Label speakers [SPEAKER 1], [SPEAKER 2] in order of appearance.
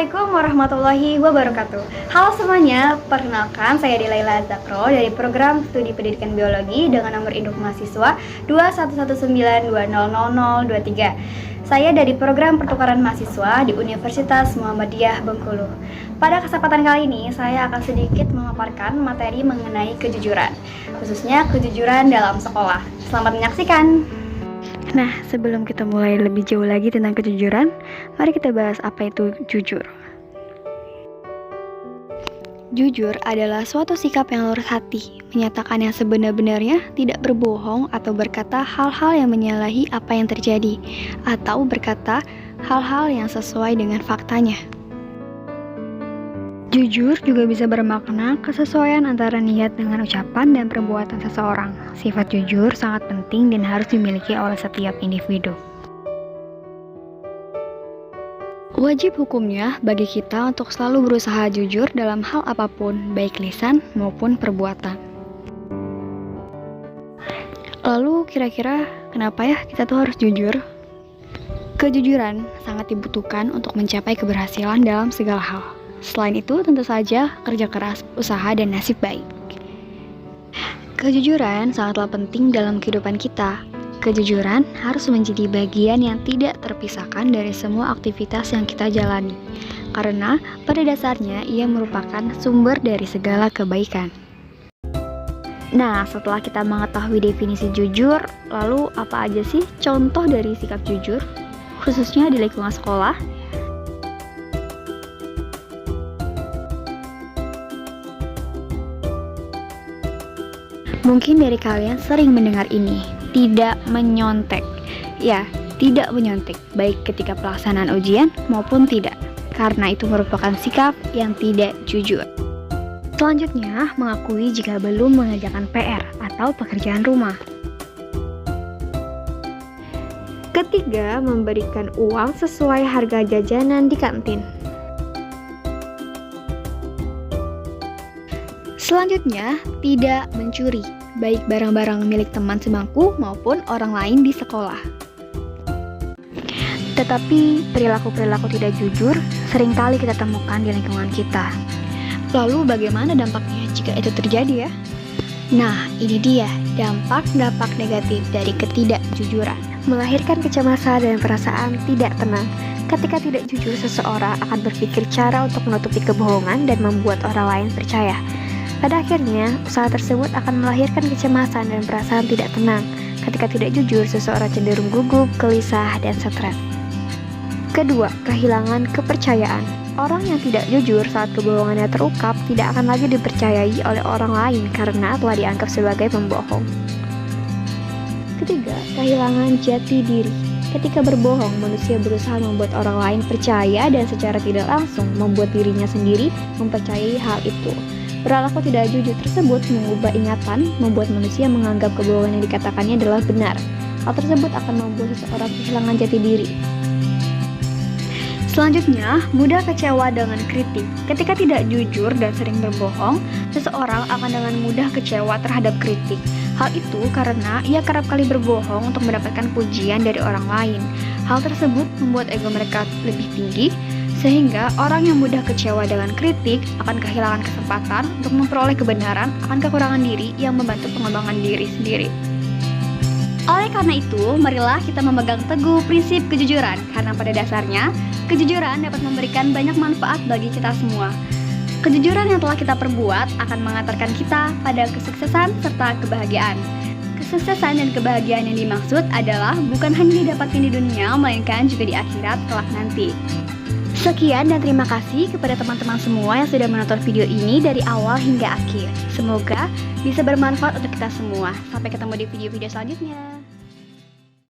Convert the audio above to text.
[SPEAKER 1] Assalamualaikum warahmatullahi wabarakatuh. Halo semuanya, perkenalkan saya Laila Zakro dari program studi pendidikan biologi dengan nomor induk mahasiswa 2119200023. Saya dari program pertukaran mahasiswa di Universitas Muhammadiyah Bengkulu. Pada kesempatan kali ini, saya akan sedikit memaparkan materi mengenai kejujuran, khususnya kejujuran dalam sekolah. Selamat menyaksikan. Nah, sebelum kita mulai lebih jauh lagi tentang kejujuran, mari kita bahas apa itu jujur. Jujur adalah suatu sikap yang lurus hati, menyatakan yang sebenar-benarnya, tidak berbohong atau berkata hal-hal yang menyalahi apa yang terjadi, atau berkata hal-hal yang sesuai dengan faktanya. Jujur juga bisa bermakna kesesuaian antara niat dengan ucapan dan perbuatan seseorang. Sifat jujur sangat penting dan harus dimiliki oleh setiap individu. Wajib hukumnya bagi kita untuk selalu berusaha jujur dalam hal apapun, baik lisan maupun perbuatan. Lalu kira-kira kenapa ya kita tuh harus jujur? Kejujuran sangat dibutuhkan untuk mencapai keberhasilan dalam segala hal. Selain itu, tentu saja kerja keras, usaha, dan nasib baik. Kejujuran sangatlah penting dalam kehidupan kita. Kejujuran harus menjadi bagian yang tidak terpisahkan dari semua aktivitas yang kita jalani, karena pada dasarnya ia merupakan sumber dari segala kebaikan. Nah, setelah kita mengetahui definisi jujur, lalu apa aja sih contoh dari sikap jujur, khususnya di lingkungan sekolah? Mungkin dari kalian sering mendengar ini, tidak menyontek. Ya, tidak menyontek, baik ketika pelaksanaan ujian maupun tidak, karena itu merupakan sikap yang tidak jujur. Selanjutnya, mengakui jika belum mengerjakan PR atau pekerjaan rumah. Ketiga, memberikan uang sesuai harga jajanan di kantin. Selanjutnya, tidak mencuri, baik barang-barang milik teman sebangku maupun orang lain di sekolah. Tetapi, perilaku-perilaku tidak jujur seringkali kita temukan di lingkungan kita. Lalu bagaimana dampaknya jika itu terjadi ya? Nah, ini dia dampak-dampak negatif dari ketidakjujuran. Melahirkan kecemasan dan perasaan tidak tenang. Ketika tidak jujur, seseorang akan berpikir cara untuk menutupi kebohongan dan membuat orang lain percaya. Pada akhirnya, usaha tersebut akan melahirkan kecemasan dan perasaan tidak tenang. Ketika tidak jujur, seseorang cenderung gugup, gelisah, dan stres. Kedua, kehilangan kepercayaan. Orang yang tidak jujur saat kebohongannya terungkap tidak akan lagi dipercayai oleh orang lain karena telah dianggap sebagai pembohong. Ketiga, kehilangan jati diri. Ketika berbohong, manusia berusaha membuat orang lain percaya dan secara tidak langsung membuat dirinya sendiri mempercayai hal itu. Perilaku tidak jujur tersebut mengubah ingatan, membuat manusia menganggap kebohongan yang dikatakannya adalah benar. Hal tersebut akan membuat seseorang kehilangan jati diri. Selanjutnya, mudah kecewa dengan kritik. Ketika tidak jujur dan sering berbohong, seseorang akan dengan mudah kecewa terhadap kritik. Hal itu karena ia kerap kali berbohong untuk mendapatkan pujian dari orang lain. Hal tersebut membuat ego mereka lebih tinggi, sehingga orang yang mudah kecewa dengan kritik akan kehilangan kesempatan untuk memperoleh kebenaran akan kekurangan diri yang membantu pengembangan diri sendiri. Oleh karena itu, marilah kita memegang teguh prinsip kejujuran, karena pada dasarnya, kejujuran dapat memberikan banyak manfaat bagi kita semua. Kejujuran yang telah kita perbuat akan mengantarkan kita pada kesuksesan serta kebahagiaan. Kesuksesan dan kebahagiaan yang dimaksud adalah bukan hanya didapatkan di dunia, melainkan juga di akhirat kelak nanti. Sekian dan terima kasih kepada teman-teman semua yang sudah menonton video ini dari awal hingga akhir. Semoga bisa bermanfaat untuk kita semua. Sampai ketemu di video-video selanjutnya.